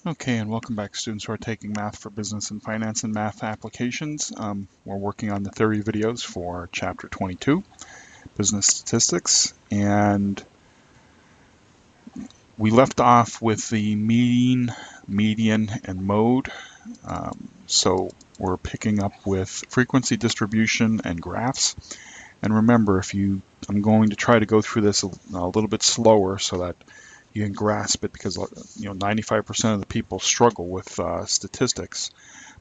Okay, and welcome back, students who are taking Math for Business and Finance and Math Applications. We're working on the theory videos for Chapter 22, Business Statistics, and we left off with the mean, median, and mode. So we're picking up with frequency distribution and graphs. And remember, I'm going to try to go through this a little bit slower so that you can grasp it, because 95% of the people struggle with statistics.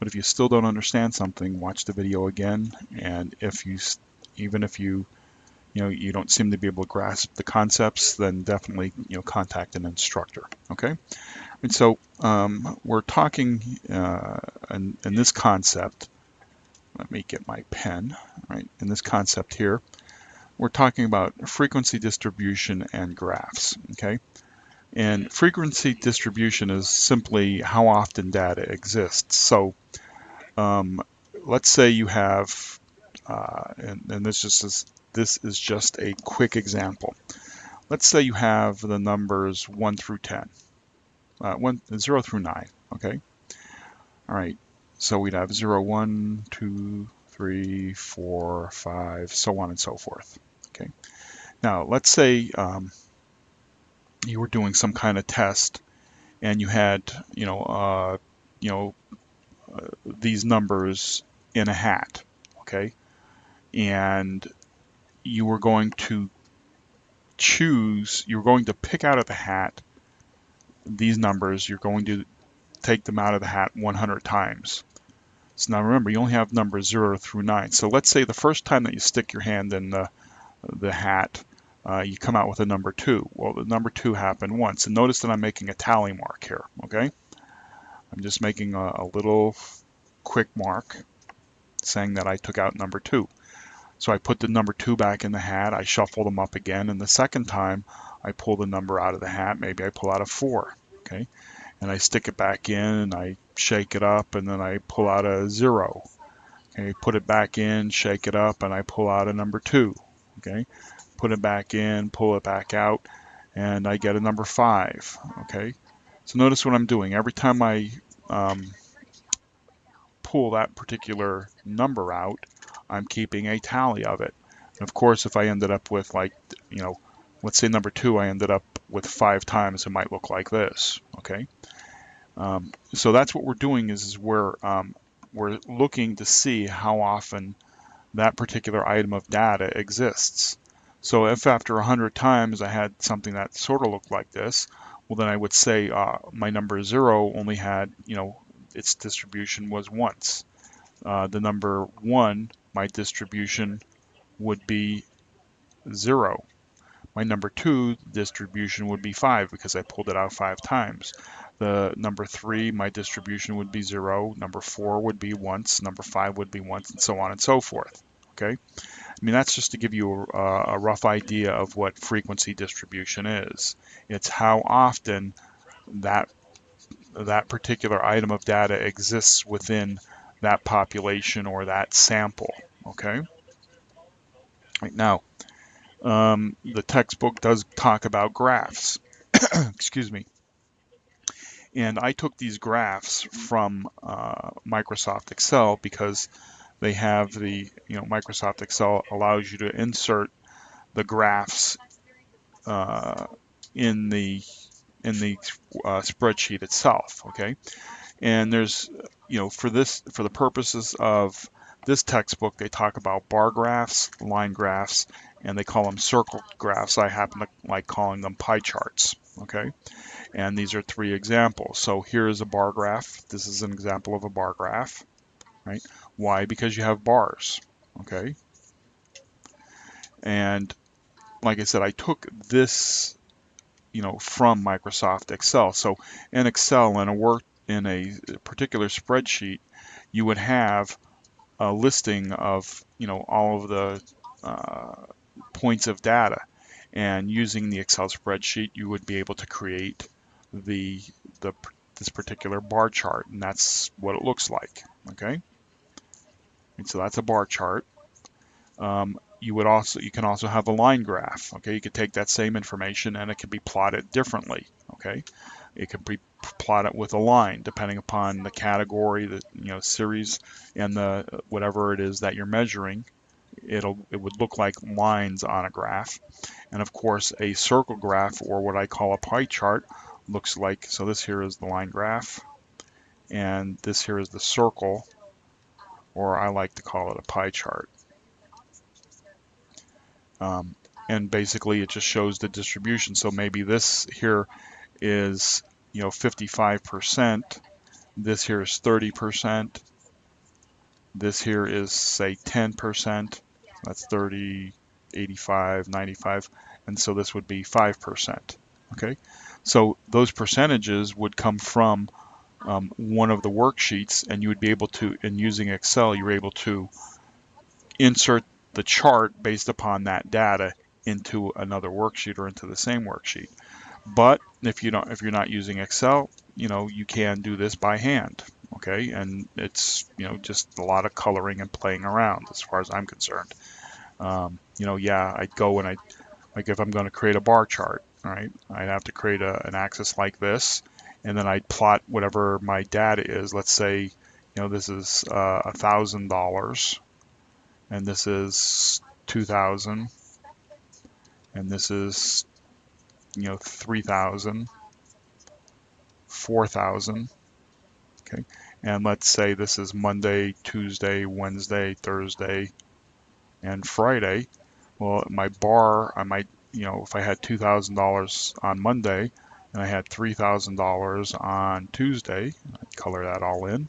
But if you still don't understand something, watch the video again. And even if you don't seem to be able to grasp the concepts, then definitely contact an instructor. Okay. And so we're talking in this concept. Let me get my pen. Right. In this concept here, we're talking about frequency distribution and graphs. Okay. And frequency distribution is simply how often data exists. So let's say you have, and this is just a quick example. Let's say you have the numbers 1 through 10, 0 through 9. Okay. All right. So we'd have 0, 1, 2, 3, 4, 5, so on and so forth. Okay. Now let's say you were doing some kind of test, and you had these numbers in a hat. Okay. And you were going to pick out of the hat these numbers. You're going to take them out of the hat 100 times. So now remember, you only have numbers 0 through 9. So let's say the first time that you stick your hand in the hat, you come out with a number 2. Well, the number 2 happened once. And notice that I'm making a tally mark here, okay? I'm just making a little quick mark saying that I took out number 2. So I put the number 2 back in the hat, I shuffle them up again, and the second time I pull the number out of the hat. Maybe I pull out a 4, okay? And I stick it back in, and I shake it up, and then I pull out a 0. Okay, put it back in, shake it up, and I pull out a number 2. Okay, put it back in, pull it back out, and I get a number 5. Okay, so notice what I'm doing. Every time I pull that particular number out, I'm keeping a tally of it. And of course, if I ended up with, like, let's say number 2, I ended up with 5 times, it might look like this. Okay, so that's what we're doing is we're looking to see how often that particular item of data exists. So if after 100 times I had something that sort of looked like this, well, then I would say my number 0 only had, its distribution was once. The number 1, my distribution would be 0. My number 2 distribution would be 5 because I pulled it out 5 times. The number 3, my distribution would be 0. Number 4 would be once. Number 5 would be once, and so on and so forth. Okay? I mean, that's just to give you a rough idea of what frequency distribution is. It's how often that particular item of data exists within that population or that sample. Okay? Right now, the textbook does talk about graphs. Excuse me. And I took these graphs from Microsoft Excel because they have Microsoft Excel allows you to insert the graphs in the spreadsheet itself. Okay, and there's for the purposes of this textbook, they talk about bar graphs, line graphs, and they call them circle graphs. I happen to like calling them pie charts. Okay, and these are 3 examples. So here's a bar graph. This is an example of a bar graph, right? Why? Because you have bars. Okay, and like I said, I took this from Microsoft Excel. So in Excel, in a particular spreadsheet, you would have a listing of all of the points of data, and using the Excel spreadsheet, you would be able to create this particular bar chart, and that's what it looks like. Okay, and so that's a bar chart. you can also have a line graph. Okay, you could take that same information and it can be plotted differently. Okay, it can be plotted with a line depending upon the category, the series, and the whatever it is that you're measuring. It would look like lines on a graph. And of course, a circle graph, or what I call a pie chart, looks like, so this here is the line graph, and this here is the circle, or I like to call it a pie chart. And basically it just shows the distribution. So maybe this here is 55%, this here is 30%, this here is say 10%, that's 30, 85, 95, and so this would be 5%. Okay, so those percentages would come from one of the worksheets, and you would be able to, in using Excel, you're able to insert the chart based upon that data into another worksheet or into the same worksheet. But if you're not using Excel, you can do this by hand. Okay, and it's just a lot of coloring and playing around as far as I'm concerned. Yeah, I'd go and like if I'm going to create a bar chart, all right, I'd have to create an axis like this, and then I'd plot whatever my data is. Let's say this is $1,000, and this is 2,000, and this is 3,000, 4,000. Okay, and let's say this is Monday, Tuesday, Wednesday, Thursday, and Friday. Well, my bar, I might, if I had $2,000 on Monday and I had $3,000 on Tuesday, I'd color that all in,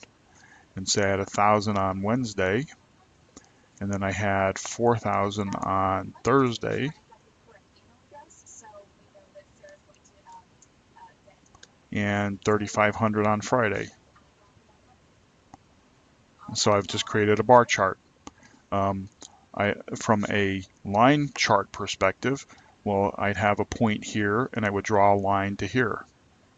and say I had 1,000 on Wednesday, and then I had 4,000 on Thursday, and 3,500 on Friday. So I've just created a bar chart. From a line chart perspective, well, I'd have a point here, and I would draw a line to here.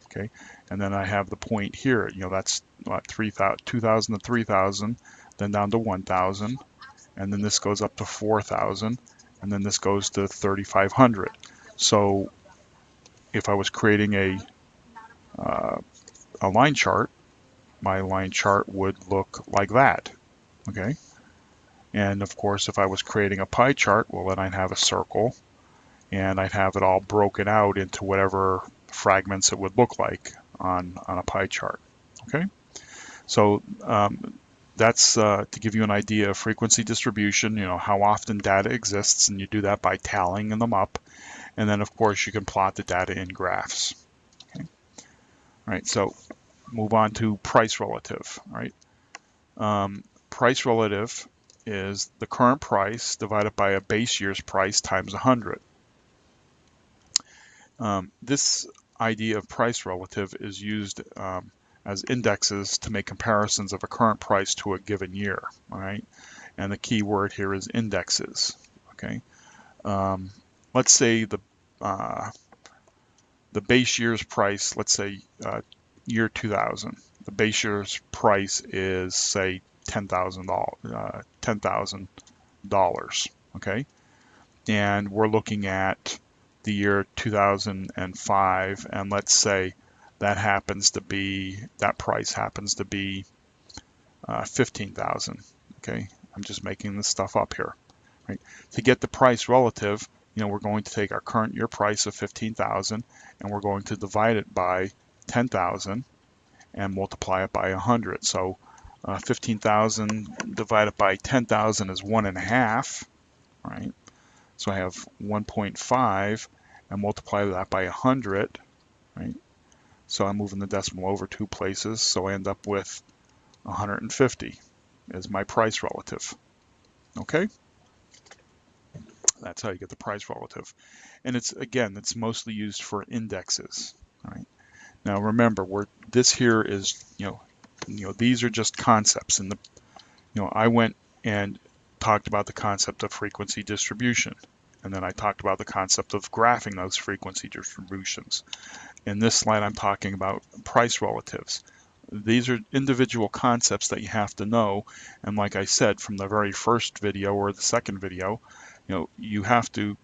Okay, and then I have the point here. That's what, 2,000 to 3,000, then down to 1,000, and then this goes up to 4,000, and then this goes to 3,500. So if I was creating a line chart, my line chart would look like that. Okay. And of course, if I was creating a pie chart, well, then I'd have a circle, and I'd have it all broken out into whatever fragments it would look like on a pie chart. Okay, so that's to give you an idea of frequency distribution, how often data exists, and you do that by tallying them up. And then, of course, you can plot the data in graphs. Okay. All right, so move on to price relative. All right, price relative is the current price divided by a base year's price times 100. This idea of price relative is used as indexes to make comparisons of a current price to a given year. All right, and the key word here is indexes. Okay, let's say the base year's price, let's say year 2000. The base year's price is say $10,000. Okay, and we're looking at the year 2005, and let's say that price happens to be 15,000. Okay, I'm just making this stuff up here. Right, to get the price relative, we're going to take our current year price of 15,000, and we're going to divide it by 10,000 and multiply it by 100. So 15,000 divided by 10,000 is 1.5, right? So I have 1.5 and multiply that by 100, right? So I'm moving the decimal over 2 places, so I end up with 150 as my price relative. Okay? That's how you get the price relative. And it's mostly used for indexes. All right. Now remember, this here is, these are just concepts. And I went and talked about the concept of frequency distribution. And then I talked about the concept of graphing those frequency distributions. In this slide, I'm talking about price relatives. These are individual concepts that you have to know. And like I said, from the very first video or the second video, you have to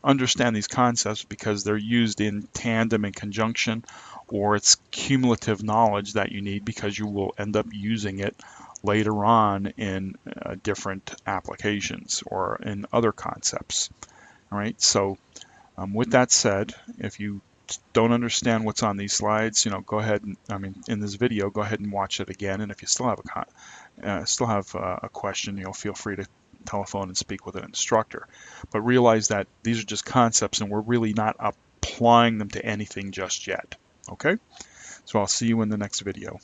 understand these concepts because they're used in tandem and conjunction, or it's cumulative knowledge that you need because you will end up using it later on in different applications or in other concepts. All right, so with that said, if you don't understand what's on these slides, go ahead and, in this video, go ahead and watch it again. And if you still have a question, feel free to telephone and speak with an instructor. But realize that these are just concepts and we're really not applying them to anything just yet. Okay? So I'll see you in the next video.